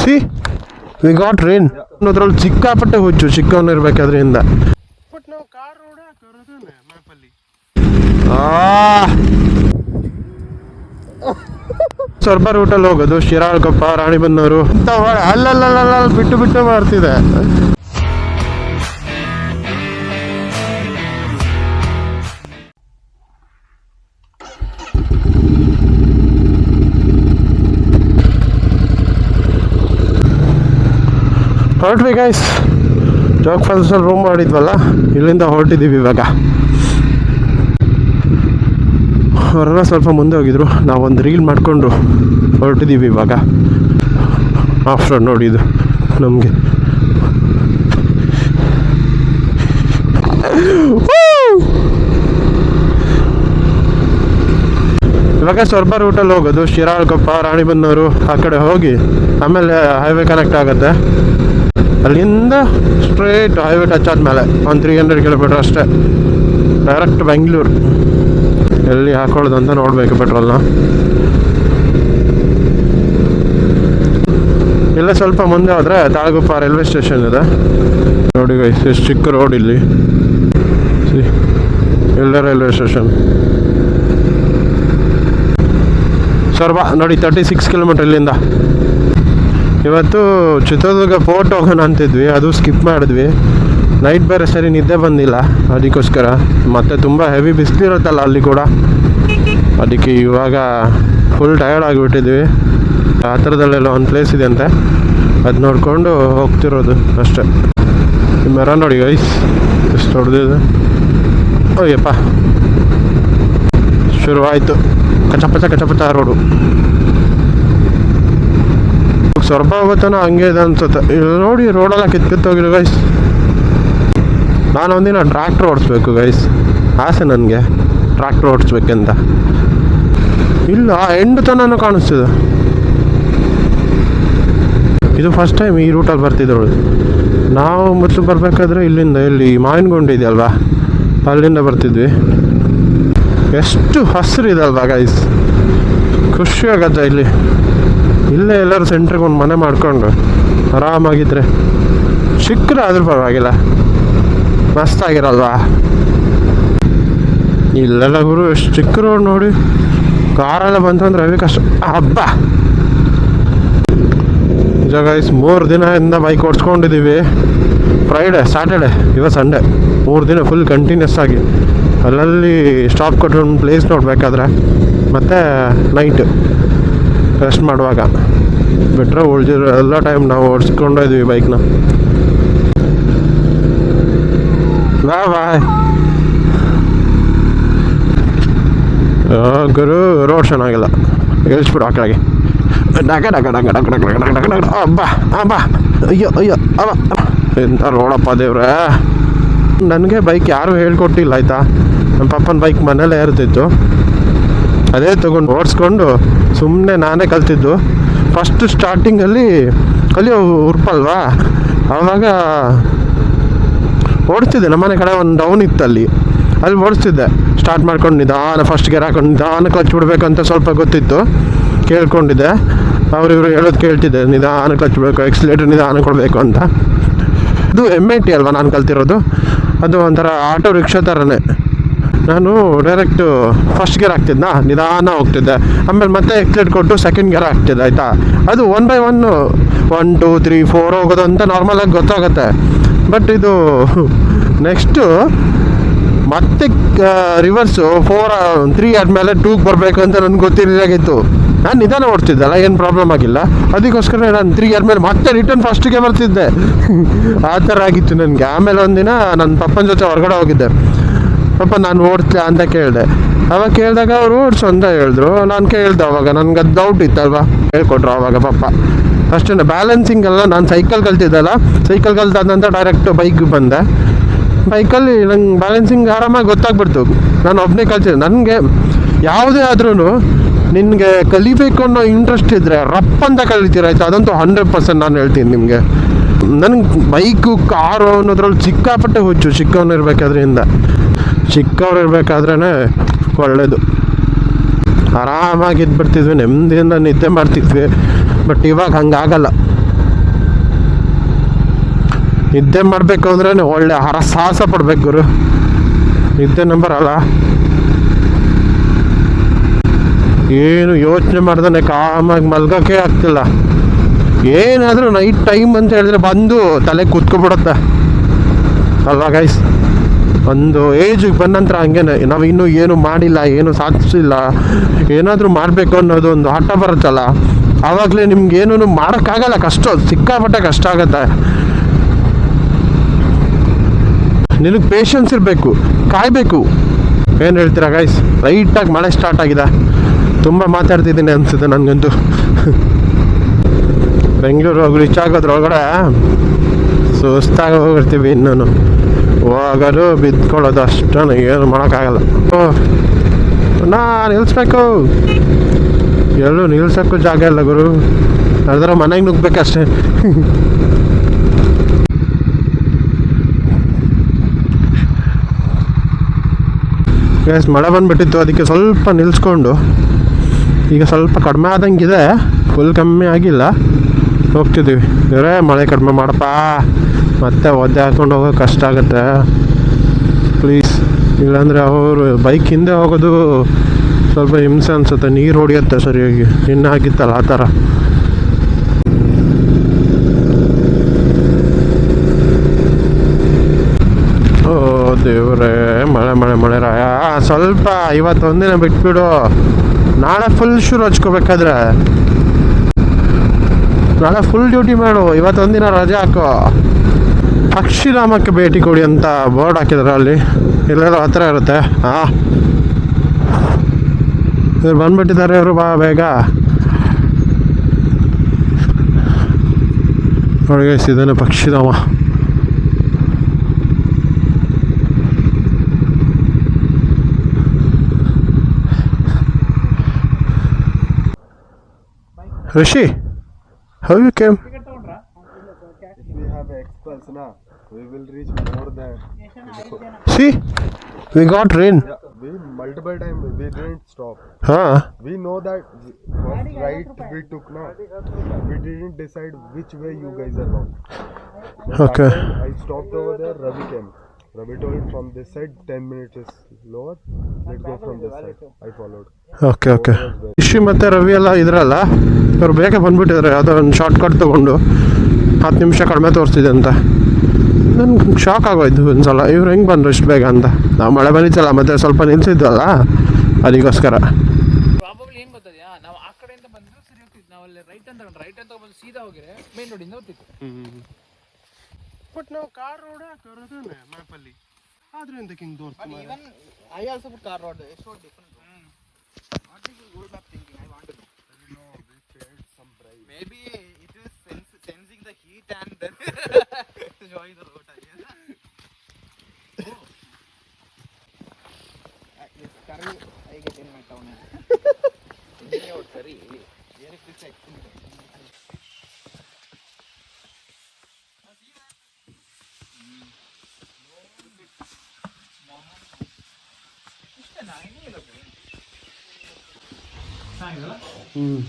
C we got rain. ಅದ್ರಲ್ಲಿ ಸಿಕ್ಕಾಪಟ್ಟೆ ಹುಚ್ಚು ಚಿಕ್ಕವನಿರ್ಬೇಕಾದ್ರಿಂದ. ಬಟ್ ನಾವು ಕಾರ್ ರೋಡ್ ಮ್ಯಾಪಲ್ಲಿ ಸ್ವಲ್ಪ ರೂಟಲ್ಲಿ ಹೋಗೋದು ಶಿರಾಳಕೊಪ್ಪ ರಾಣಿಬೆನ್ನೂರು ಅಂತ ಅಲ್ಲಲ್ಲ ಬಿಟ್ಟು ಬಿಟ್ಟು ಮಾಡ್ತಿದೆ. ಹೊರಟ್ವಿ ಗೈಸ್, ಜೋಗ ಫಾಲ್ಸಲ್ಲಿ ರೂಮ್ ಮಾಡಿದ್ವಲ್ಲ, ಇಲ್ಲಿಂದ ಹೊರಟಿದ್ದೀವಿ ಇವಾಗ. ಅವರೆಲ್ಲ ಸ್ವಲ್ಪ ಮುಂದೆ ಹೋಗಿದ್ರು, ನಾವೊಂದು ರೀಲ್ ಮಾಡಿಕೊಂಡು ಹೊರಟಿದ್ದೀವಿ ಇವಾಗ. ಆಫ್ಟರ್ ನೋಡಿದ್ದು ನಮಗೆ ಇವಾಗ ಸ್ವಲ್ಪ ರೂಟಲ್ಲಿ ಹೋಗೋದು ಶಿರಾಳಕೊಪ್ಪ ರಾಣಿಬೆನ್ನೂರು ಆ ಕಡೆ ಹೋಗಿ ಆಮೇಲೆ ಹೈವೇ ಕನೆಕ್ಟ್ ಆಗುತ್ತೆ. ಅಲ್ಲಿಂದ ಸ್ಟ್ರೇಟ್ ಹೈವೇ ಟಚ್ ಆದಮೇಲೆ ಒಂದು 300 ಕಿಲೋಮೀಟರ್ ಅಷ್ಟೇ ಡೈರೆಕ್ಟ್ ಬೆಂಗಳೂರು. ಎಲ್ಲಿ ಹಾಕೊಳ್ಳೋದು ಅಂತ ನೋಡಬೇಕು ಪೆಟ್ರೋಲ್ನ. ಇಲ್ಲ ಸ್ವಲ್ಪ ಮುಂದೆ ಹೋದರೆ ತಾಳಗುಪ್ಪ ರೈಲ್ವೆ ಸ್ಟೇಷನ್ ಇದೆ ನೋಡಿ ಗೈಸ್. ಎಷ್ಟು ಚಿಕ್ಕ ರೋಡ್ ಇಲ್ಲಿ, ಎಲ್ಲ ರೈಲ್ವೆ ಸ್ಟೇಷನ್. ಸೊರಬ ನೋಡಿ 36 ಕಿಲೋಮೀಟರ್ ಇಲ್ಲಿಂದ. ಇವತ್ತು ಚಿತ್ರದುರ್ಗ ಫೋರ್ಟ್ ಹೋಗೋಣ ಅಂತಿದ್ವಿ, ಅದು ಸ್ಕಿಪ್ ಮಾಡಿದ್ವಿ. ನೈಟ್ ಬೇರೆ ಸರಿ ನಿದ್ದೆ ಬಂದಿಲ್ಲ, ಅದಕ್ಕೋಸ್ಕರ. ಮತ್ತು ತುಂಬ ಹೆವಿ ಬಿಸಿಲಿರುತ್ತಲ್ಲ ಅಲ್ಲಿ ಕೂಡ, ಅದಕ್ಕೆ ಇವಾಗ ಫುಲ್ ಟಯರ್ಡ್ ಆಗಿಬಿಟ್ಟಿದ್ವಿ. ಆ ಥರದಲ್ಲೆಲ್ಲ ಒಂದು ಪ್ಲೇಸ್ ಇದೆ ಅಂತೆ, ಅದು ನೋಡಿಕೊಂಡು ಹೋಗ್ತಿರೋದು ಅಷ್ಟೇ. ಈ ಮರ ನೋಡಿ ಗೈಸ್ ಎಷ್ಟು ಹೊಡೆದಿದೆ. ಓಯ್ಯಪ್ಪ ಶುರುವಾಯಿತು ಕಚಪಚ ರೋಡು. ಸೊರಬ ಹೋಗುತ್ತಾನ ಹಂಗೆ ಇದೆ ಅನ್ಸುತ್ತೆ. ಇಲ್ಲಿ ನೋಡಿ ರೋಡೆಲ್ಲ ಕಿತ್ತೋಗಿರೋ ಗೈಸ್. ನಾನು ಒಂದಿನ ಟ್ರ್ಯಾಕ್ಟ್ರ್ ಓಡಿಸ್ಬೇಕು ಗೈಸ್, ಆಸೆ ನನಗೆ ಟ್ರ್ಯಾಕ್ಟ್ರ್ ಓಡಿಸ್ಬೇಕಂತ. ಇಲ್ಲ ಎಂಡು ತನೂ ಕಾಣಿಸ್ತಿದೆ. ಇದು ಫಸ್ಟ್ ಟೈಮ್ ಈ ರೂಟಲ್ಲಿ ಬರ್ತಿದ್ರು. ನಾವು ಮೊದಲು ಬರಬೇಕಾದ್ರೆ ಇಲ್ಲಿಂದ ಇಲ್ಲಿ ಮಾವಿನಗುಂಡಿ ಇದೆಯಲ್ವಾ, ಅಲ್ಲಿಂದ ಬರ್ತಿದ್ವಿ. ಎಷ್ಟು ಹಸಿರು ಇದಲ್ವಾ ಗೈಸ್, ಖುಷಿ ಆಗತ್ತೆ ಇಲ್ಲಿ. ಇಲ್ಲೇ ಎಲ್ಲರೂ ಸೆಂಟ್ರಿಗೆ ಒಂದು ಮನೆ ಮಾಡ್ಕೊಂಡು ಆರಾಮಾಗಿದ್ರೆ, ಚಿಕ್ಕರೆ ಆದ್ರೂ ಪರವಾಗಿಲ್ಲ, ಮಸ್ತಾಗಿರಲ್ವಾ. ಇಲ್ಲೆಲ್ಲ ಗುರು ಎಷ್ಟು ಚಿಕ್ಕ ರೋಡ್ ನೋಡಿ, ಕಾರೆಲ್ಲ ಬಂತು ಅಂದ್ರೆ ಅವೇ ಕಷ್ಟ. ಹಬ್ಬ ನಿಜ ಗೈಸ್, 3 ದಿನದಿಂದ ಬೈಕ್ ಓಡಿಸ್ಕೊಂಡಿದ್ದೀವಿ. ಫ್ರೈಡೆ, ಸ್ಯಾಟರ್ಡೆ, ಇವತ್ತು ಸಂಡೇ, 3 ದಿನ ಫುಲ್ ಕಂಟಿನ್ಯೂಸ್ ಆಗಿ. ಅಲ್ಲಲ್ಲಿ ಸ್ಟಾಪ್ ಕೊಟ್ಟು ಒಂದು ಪ್ಲೇಸ್ ನೋಡಬೇಕಾದ್ರೆ, ಮತ್ತು ನೈಟ್ ರೆಸ್ಟ್ ಮಾಡುವಾಗ ಬಿಟ್ಟರೆ ಉಳಿದಿರೋ ಎಲ್ಲ ಟೈಮ್ ನಾವು ಓಡಿಸ್ಕೊಂಡಿದ್ದೀವಿ ಬೈಕ್ನ. ಬಾಯ್ ಗುರು, ರೋಡ್ ಚೆನ್ನಾಗಿಲ್ಲ, ಇಳಿಸ್ಬಿಡು ಆ ಕಡೆಗೆ. ಅಬ್ಬಾ ಅಬ್ಬಾ, ಅಯ್ಯೋ ಅವ ಎಂಥ ರೋಡಪ್ಪ ದೇವ್ರೆ. ನನಗೆ ಬೈಕ್ ಯಾರೂ ಹೇಳ್ಕೊಟ್ಟಿಲ್ಲ ಆಯಿತಾ. ನಮ್ಮ ಪಪ್ಪನ ಬೈಕ್ ಮನೇಲೇ ಇರ್ತಿತ್ತು, ಅದೇ ತೊಗೊಂಡು ಓಡಿಸ್ಕೊಂಡು ಸುಮ್ಮನೆ ನಾನೇ ಕಲ್ತಿದ್ದು. ಫಸ್ಟ್ ಸ್ಟಾರ್ಟಿಂಗಲ್ಲಿ ಕಲಿಯೋ ಉರ್ಪಲ್ವಾ, ಆವಾಗ ಓಡಿಸ್ತಿದ್ದೆ. ನಮ್ಮನೆ ಕಡೆ ಒಂದು ಡೌನ್ ಇತ್ತು, ಅಲ್ಲಿ ಓಡಿಸ್ತಿದ್ದೆ. ಸ್ಟಾರ್ಟ್ ಮಾಡ್ಕೊಂಡು ನಿಧಾನ ಫಸ್ಟ್ ಗೇರ್ ಹಾಕೊಂಡು ನಿಧಾನ ಕ್ಲಚ್ ಬಿಡಬೇಕು ಅಂತ ಸ್ವಲ್ಪ ಗೊತ್ತಿತ್ತು, ಕೇಳ್ಕೊಂಡಿದ್ದೆ. ಇವರು ಹೇಳೋದು ಕೇಳ್ತಿದ್ದೆ, ನಿಧಾನ ಕ್ಲಚ್ ಬಿಡಬೇಕು, ಎಕ್ಸಿಲೇಟರ್ ನಿಧಾನ ಕೊಡಬೇಕು ಅಂತ. ಅದು MIT ಅಲ್ವಾ ನಾನು ಕಲ್ತಿರೋದು, ಅದು ಒಂಥರ ಆಟೋ ರಿಕ್ಷಾ ಥರನೇ. ನಾನು ಡೈರೆಕ್ಟು ಫಸ್ಟ್ ಗೇರ್ ಹಾಕ್ತಿದ್ದೆ, ನಿಧಾನ ಹೋಗ್ತಿದ್ದೆ. ಆಮೇಲೆ ಮತ್ತೆ ಎಕ್ಸಿಲೇಟ್ ಕೊಟ್ಟು ಸೆಕೆಂಡ್ ಗೇರ್ ಹಾಕ್ತಿದ್ದೆ ಆಯಿತಾ. ಅದು 1 by 1 1 2 3 4 ಹೋಗೋದು ಅಂತ ನಾರ್ಮಲಾಗಿ ಗೊತ್ತಾಗುತ್ತೆ. ಬಟ್ ಇದು ನೆಕ್ಸ್ಟು ಮತ್ತೆ ರಿವರ್ಸು 4 3 ಆದಮೇಲೆ 2ಗೆ ಬರಬೇಕು ಅಂತ ನನಗೆ ಗೊತ್ತಿರೋದಾಗಿತ್ತು. ನಾನು ನಿಧಾನ ಓಡ್ತಿದ್ದಲ್ಲ, ಏನು ಪ್ರಾಬ್ಲಮ್ ಆಗಿಲ್ಲ. ಅದಕ್ಕೋಸ್ಕರ ನಾನು 3 ಆದಮೇಲೆ ಮತ್ತೆ ರಿಟರ್ನ್ ಫಸ್ಟಿಗೆ ಬರ್ತಿದ್ದೆ. ಆ ಥರ ಆಗಿತ್ತು ನನಗೆ. ಆಮೇಲೆ ಒಂದಿನ ನನ್ನ ಪಪ್ಪನ ಜೊತೆ ಹೊರಗಡೆ ಹೋಗಿದ್ದೆ. ಪಾಪ ನಾನು ಓಡಿಸ್ಲಾ ಅಂತ ಕೇಳಿದೆ. ಅವಾಗ ಕೇಳಿದಾಗ ಅವ್ರು ಓಡಿಸು ಅಂತ ಹೇಳಿದ್ರು. ನಾನು ಕೇಳಿದೆ, ಅವಾಗ ನನಗೆ ಅದು ಡೌಟ್ ಇತ್ತಲ್ವ, ಹೇಳ್ಕೊಟ್ರು ಅವಾಗ ಪಪ್ಪ. ಅಷ್ಟೇ ಬ್ಯಾಲೆನ್ಸಿಂಗ್ ಎಲ್ಲ ನಾನು ಸೈಕಲ್ ಕಲ್ತಿದ್ದಲ್ಲ, ಸೈಕಲ್ ಕಲ್ತಾದ ನಂತರ ಡೈರೆಕ್ಟ್ ಬೈಕ್ ಬಂದೆ. ಬೈಕಲ್ಲಿ ನಂಗೆ ಬ್ಯಾಲೆನ್ಸಿಂಗ್ ಆರಾಮಾಗಿ ಗೊತ್ತಾಗ್ಬಿಡ್ತು. ನಾನು ಒಬ್ಬನೇ ಕಲ್ತಿದ್ದೆ. ನನಗೆ ಯಾವುದೇ ಆದ್ರೂ ನಿನಗೆ ಕಲಿಬೇಕು ಅನ್ನೋ ಇಂಟ್ರೆಸ್ಟ್ ಇದ್ದರೆ ರಪ್ ಅಂತ ಕಲಿತೀರ ಆಯಿತಾ, ಅದಂತೂ 100% ನಾನು ಹೇಳ್ತೀನಿ ನಿಮಗೆ. ನನಗೆ ಬೈಕು ಕಾರು ಅನ್ನೋದ್ರಲ್ಲಿ ಸಿಕ್ಕಾಪಟ್ಟೆ ಹುಚ್ಚು ಚಿಕ್ಕವನಿರ್ಬೇಕಾದ್ರಿಂದ. ಚಿಕ್ಕವ್ರು ಇರಬೇಕಾದ್ರೇ ಒಳ್ಳೆಯದು. ಆರಾಮಾಗಿ ಇದ್ಬಿಡ್ತಿದ್ವಿ, ನೆಮ್ಮದಿಯಿಂದ ನಿದ್ದೆ ಮಾಡ್ತಿದ್ವಿ. ಬಟ್ ಇವಾಗ ಹಂಗಾಗಲ್ಲ. ನಿದ್ದೆ ಮಾಡಬೇಕು ಅಂದ್ರೆ ಒಳ್ಳೆ ಸಾಹಸ ಪಡ್ಬೇಕು ಗುರು. ನಿದ್ದೆ ನಂಬರ್ ಅಲ್ಲ, ಏನು ಯೋಚನೆ ಮಾಡ್ದಾನೆ ಕಾಮಾಗಿ ಮಲ್ಗೋಕ್ಕೆ ಆಗ್ತಿಲ್ಲ. ಏನಾದರೂ ನೈಟ್ ಟೈಮ್ ಅಂತ ಹೇಳಿದ್ರೆ ಬಂದು ತಲೆ ಕೂತ್ಕೊಬಿಡುತ್ತೆ ಅಲ್ವಾ ಗೈಸ್. ಒಂದು ಏಜಿಗೆ ಬಂದ ನಂತರ ಹಂಗೇನೆ, ನಾವು ಇನ್ನೂ ಏನು ಮಾಡಿಲ್ಲ, ಏನು ಸಾಧಿಸಿಲ್ಲ, ಏನಾದರೂ ಮಾಡಬೇಕು ಅನ್ನೋದು ಒಂದು ಹಠ ಬರುತ್ತಲ್ಲ, ಆವಾಗಲೇ ನಿಮ್ಗೆ ಏನೂ ಮಾಡೋಕ್ಕಾಗಲ್ಲ. ಕಷ್ಟ, ಸಿಕ್ಕಾಪಟ್ಟೆ ಕಷ್ಟ ಆಗುತ್ತೆ. ನಿನಗೆ ಪೇಷನ್ಸ್ ಇರಬೇಕು, ಕಾಯಬೇಕು. ಏನು ಹೇಳ್ತೀರಾ ಗೈಸ್? ಲೈಟಾಗಿ ಮಳೆ ಸ್ಟಾರ್ಟ್ ಆಗಿದೆ. ತುಂಬ ಮಾತಾಡ್ತಿದ್ದೀನಿ ಅನಿಸುತ್ತೆ ನನಗಂತೂ. ಬೆಂಗಳೂರು ರೀಚ್ ಆಗೋದ್ರೊಳಗಡೆ ಸುಸ್ತಾಗಿ ಹೋಗಿರ್ತೀವಿ. ಇನ್ನೂ ಹೋಗೋದು ಬಿದ್ಕೊಳ್ಳೋದು ಅಷ್ಟು, ಏನು ಮಾಡೋಕ್ಕಾಗಲ್ಲ. ನಿಲ್ಲಿಸ್ಬೇಕು, ಎಲ್ಲೂ ನಿಲ್ಸೋಕ್ಕೂ ಜಾಗ ಇಲ್ಲ ಗುರು. ಅದರ ಮನೆಗೆ ನುಗ್ಬೇಕಷ್ಟೇ. ಗ್ಯಾಸ್ ಮಳೆ ಬಂದುಬಿಟ್ಟಿತ್ತು, ಅದಕ್ಕೆ ಸ್ವಲ್ಪ ನಿಲ್ಲಿಸ್ಕೊಂಡು ಈಗ ಸ್ವಲ್ಪ ಕಡಿಮೆ ಆದಂಗಿದೆ. ಫುಲ್ ಕಮ್ಮಿ ಆಗಿಲ್ಲ, ಹೋಗ್ತಿದ್ದೀವಿ. ಇವರೇ ಮಳೆ ಕಡಿಮೆ ಮಾಡಪ್ಪ, ಮತ್ತೆ ಒದ್ದೆ ಹಾಕ್ಕೊಂಡು ಹೋಗೋಕೆ ಕಷ್ಟ ಆಗುತ್ತೆ ಪ್ಲೀಸ್. ಇಲ್ಲಾಂದರೆ ಅವರು ಬೈಕ್ ಹಿಂದೆ ಹೋಗೋದು ಸ್ವಲ್ಪ ಹಿಂಸೆ ಅನಿಸುತ್ತೆ. ನೀರು ಹೊಡಿಯುತ್ತೆ ಸರಿಯಾಗಿ, ಇನ್ನು ಆಗಿತ್ತಲ್ಲ ಆ ಥರ. ಓ ದೇವ್ರೇ, ಮಳೆ ಮಳೆ ಮಳೆ ರಾಯ. ಸ್ವಲ್ಪ ಇವತ್ತೊಂದಿನ ಬಿಟ್ಬಿಡು, ನಾಳೆ ಫುಲ್ ಶುರು ಹಚ್ಕೋಬೇಕಾದ್ರೆ. ನಾಳೆ ಫುಲ್ ಡ್ಯೂಟಿ ಮಾಡು, ಇವತ್ತೊಂದಿನ ರಜೆ ಹಾಕೋ. ಪಕ್ಷಿಧಾಮಕ್ಕೆ ಭೇಟಿ ಕೊಡಿ ಅಂತ ಬೋರ್ಡ್ ಹಾಕಿದಾರೆ ಅಲ್ಲಿ, ಎಲ್ಲರೂ ಹತ್ರ ಇರುತ್ತೆ. ಇವ್ರು ಬಂದ್ಬಿಟ್ಟಿದ್ದಾರೆ, ಇವರು ಬಾ ಬೇಗ. ಒಳಗೆ ಇದ್ದಾನೆ ಪಕ್ಷಿಧಾಮ. Rishi, how you came? If we have experts, we will reach more than. See, we got rain. Yeah, we multiple times we didn't stop. We know that first right we took now. We didn't decide which way you guys are going. Okay. I stopped over there. Ravi came. Ravi told from this side 10 minutes is lower. Let's go from this side. I followed. Okay. Rishi ಮತ್ತು ರವಿ ಎಲ್ಲ ಇದ್ರಲ್ಲ, ಇವ್ರು ಬೇಗ ಬಂದ್ಬಿಟ್ಟಿದ್ದಾರೆ. ಯಾವುದೋ ಒಂದು short cut ತೊಗೊಂಡು 10 ನಿಮಿಷ ಕಡಿಮೆ ತೋರಿಸ್ತಿದೆ ಅಂತ. ನನ್ಗೆ ಶಾಕ್ ಆಗೋಯ್ತು ಒಂದ್ಸಲ, ಇವ್ರು ಹೆಂಗೆ ಬಂದರು ಇಷ್ಟು ಬೇಗ ಅಂತ. ನಾವು ಮಳೆ ಬಂದಿತ್ತಲ್ಲ, ಮತ್ತೆ ಸ್ವಲ್ಪ ನಿಲ್ಸಿದ್ವಲ್ಲ, ಅದಕ್ಕೋಸ್ಕರ. ಪ್ರಾಬಬ್ಲಿ ಏನು ಗೊತ್ತದೆಯಾ, ನಾವು ಆ ಕಡೆಯಿಂದ ಬಂದ್ರೆ ಸರಿ ಹೋಗ್ತಿತ್ತು. ನಾವು ಅಲ್ಲಿ ರೈಟ್ ಅಂತ ಬಂದು ಸೀದಾ ಹೋಗಿದ್ರೆ ಮೇನ್ ರೋಡಿಂದ ಹೋಗ್ತಿತ್ತು. ಬಟ್ ನಾವು ಕಾರ್ ರೋಡ್ ಹಾಕೋದೇ ಮ್ಯಾಪಲ್ಲಿ, ಆದ್ರೆ ಎಂತಕ್ಕೆ ಹಿಂಗೆ ತೋರಿಸ್ತೀವಿ? Even I also put car road. It's so different. What is Google map thinking? I want to know. No, we paid some price. Maybe it is sensing the heat and then showing the road. Yes, curry I get in my town. Thinking about curry. Here it is excellent.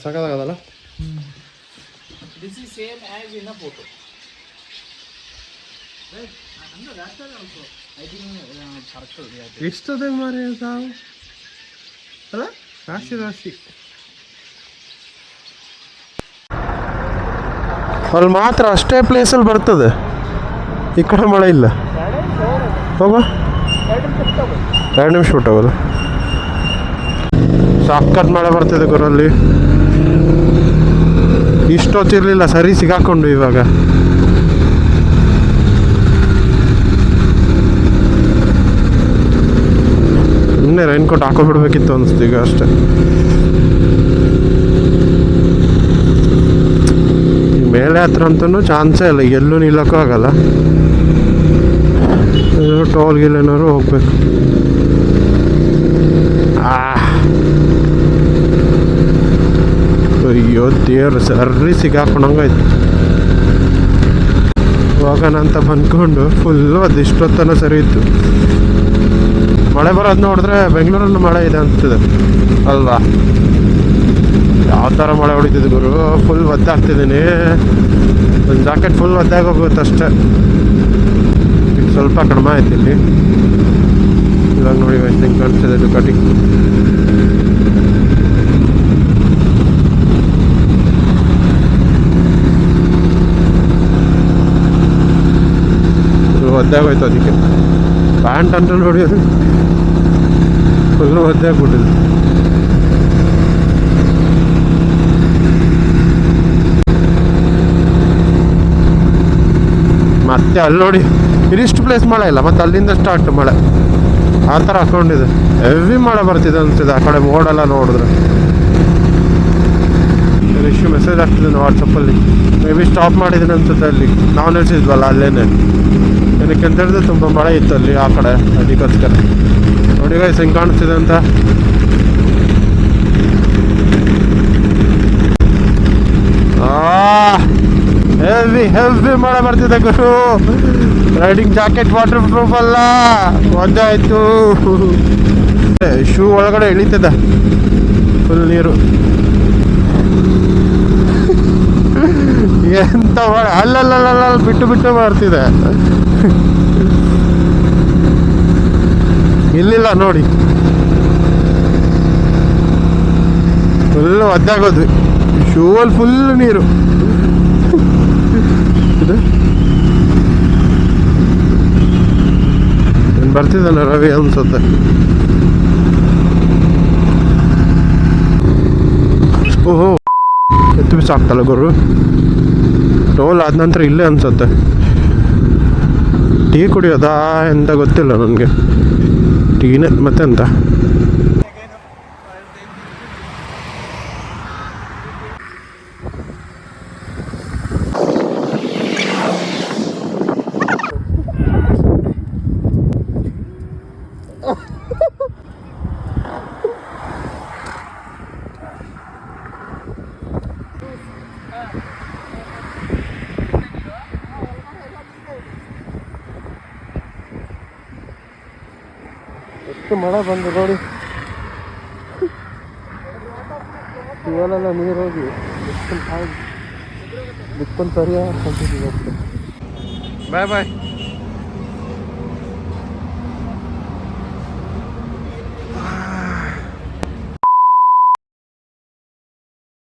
ಸಾಕಾಗದಲ್ಲ. This is same as in a photo. Right? And the rasta also. I think circle. ಎಷ್ಟದೆ ಮಾರಿ ಸಾವು ಅಲ್ಲ, ರಾಶಿ ರಾಶಿ. ಅಲ್ಲಿ ಮಾತ್ರ ಅಷ್ಟೇ ಪ್ಲೇಸಲ್ಲಿ ಬರ್ತದೆ, ಈ ಕಡೆ ಮಳೆ ಇಲ್ಲ. ಹೋಗ 2 ನಿಮಿಷ ಬಿಟ್ಟು ಹೋಗೋದು. ಸಕ್ಕತ್ ಮಳೆ ಬರ್ತಿದೆ ಗುರಲ್ಲಿ. ಇಷ್ಟೊತ್ತಿರಲಿಲ್ಲ, ಸರಿ ಸಿಗಾಕೊಂಡು ಇವಾಗ. ಸುಮ್ಮನೆ ರೈನ್ಕೋಟ್ ಹಾಕೊಂಡ್ಬಿಡ್ಬೇಕಿತ್ತು ಅನಿಸ್ತು ಈಗ ಅಷ್ಟೇ. ಮೇಲೆ ಹತ್ರ ಅಂತೂ ಚಾನ್ಸೇ ಇಲ್ಲ, ಎಲ್ಲೂ ನಿಲ್ಲಕ್ಕೂ ಆಗಲ್ಲ. ಟೋಲ್ ಗಿಲ್ ಏನಾದ್ರು ಹೋಗ್ಬೇಕು. ಅಯ್ಯೋ ದೇವ್ರು, ಸರ್ರಿ ಸಿಗಾಕೊಂಡಂಗಾಯ್ತು. ಹೋಗೋಣ ಅಂತ ಬಂದ್ಕೊಂಡು ಫುಲ್ಲು ಅದಿಷ್ಟೊತ್ತನ ಸರಿ ಇತ್ತು. ಮಳೆ ಬರೋದು ನೋಡಿದ್ರೆ ಬೆಂಗಳೂರಲ್ಲೂ ಮಳೆ ಇದೆ ಅನ್ಸ್ತದೆ ಅಲ್ವಾ? ಯಾವ ಥರ ಮಳೆ ಹೊಡಿತಿದ್ದು ಗುರು, ಫುಲ್ ಒದ್ದಾಗ್ತಿದ್ದೀನಿ. ಒಂದು ಜಾಕೆಟ್ ಫುಲ್ ಒದ್ದಾಗೋಗುತ್ತೆ ಅಷ್ಟೇ. ಈಗ ಸ್ವಲ್ಪ ಕಡಿಮೆ ಆಯ್ತು ಇಲ್ಲಿ. ಇವಾಗ ನೋಡಿ ಹಿಂಗೆ ಕಾಣಿಸ್ತಿದೆ ಡುಕಾಟಿ. ಒದ್ದಾಗೋಯ್ತು, ಅದಕ್ಕೆ ಪ್ಯಾಂಟ್ ಅಂತ ನೋಡಿ ಅದು ಫುಲ್ಲು ಒದ್ದಾಗ್ಬಿಟ್ಟಿದೆ. ಮತ್ತೆ ಅಲ್ಲಿ ನೋಡಿ ಇದಿಷ್ಟು ಪ್ಲೇಸ್ ಮಳೆ ಇಲ್ಲ, ಮತ್ತೆ ಅಲ್ಲಿಂದ ಸ್ಟಾರ್ಟ್ ಮಳೆ. ಆ ಥರ ಹಾಕೊಂಡಿದೆ, ಹೆವಿ ಮಳೆ ಬರ್ತಿದೆ ಅನ್ಸಿದೆ ಆ ಕಡೆ ಮೋಡೆಲ್ಲ ನೋಡಿದ್ರೆ. ಇಷ್ಟು ಮೆಸೇಜ್ ಆಗ್ತಿದೆ ವಾಟ್ಸಪ್ಪಲ್ಲಿ. ಮೇ ಬಿ ಸ್ಟಾಪ್ ಮಾಡಿದ್ದೀನಿ ಅನ್ಸುತ್ತೆ ಅಲ್ಲಿ, ನಾವು ನಿಲ್ಸಿದ್ವಲ್ಲ ಅಲ್ಲೇನೆ. ಏನಕ್ಕೆ ಅಂತ ಹೇಳಿದ್ರೆ ತುಂಬ ಮಳೆ ಇತ್ತು ಅಲ್ಲಿ ಆ ಕಡೆ, ಅದಕ್ಕೋಸ್ಕರ. ನೋಡಿ ಗೈಸ್ ಹೆಂಗೆ ಕಾಣಿಸ್ತಿದೆ ಅಂತ. ಹೆವಿ ಹೆವಿ ಮಳೆ ಬರ್ತಿದೆ ಗುರು. ರೈಡಿಂಗ್ ಜಾಕೆಟ್ ವಾಟರ್ ಪ್ರೂಫ್ ಅಲ್ಲ, ಒದ್ದಾಯ್ತು. ಶೂ ಒಳಗಡೆ ಇಳಿತದೆ ಫುಲ್ ನೀರು. ಎಂತ ಮಳೆ, ಅಲ್ಲಲ್ಲ ಬಿಟ್ಟು ಬಿಟ್ಟು ಬರ್ತಿದೆ. ಇಲ್ಲಿಲ್ಲ ನೋಡಿ, ಫುಲ್ ಒದ್ದಾಗೋದು. ಶೂ ಅಲ್ಲಿ ಫುಲ್ ನೀರು. ಬರ್ತಿದ್ದಾನೆ ರವಿ ಅನ್ಸುತ್ತೆ. ಓಹೋ, ಎತ್ತು ಬಿಸಾಕ್ತಲ್ಲ ಗುರು. ಟೋಲ್ ಆದ ನಂತರ ಇಲ್ಲೇ ಅನ್ಸುತ್ತೆ. ಟೀ ಕುಡಿಯೋದಾ ಎಂತ ಗೊತ್ತಿಲ್ಲ ನನಗೆ. ಟೀನೇ ಮತ್ತೆ ಅಂತ. ಎಷ್ಟು ಮಳೆ ಬಂದು ನೋಡಿ, ಇವಲೆಲ್ಲ ನೀರು ಹೋಗಿ ಬಿಟ್ಕೊಂಡು ಸರಿಯಾಗಿ ಬಾಯ್ ಬಾಯ್.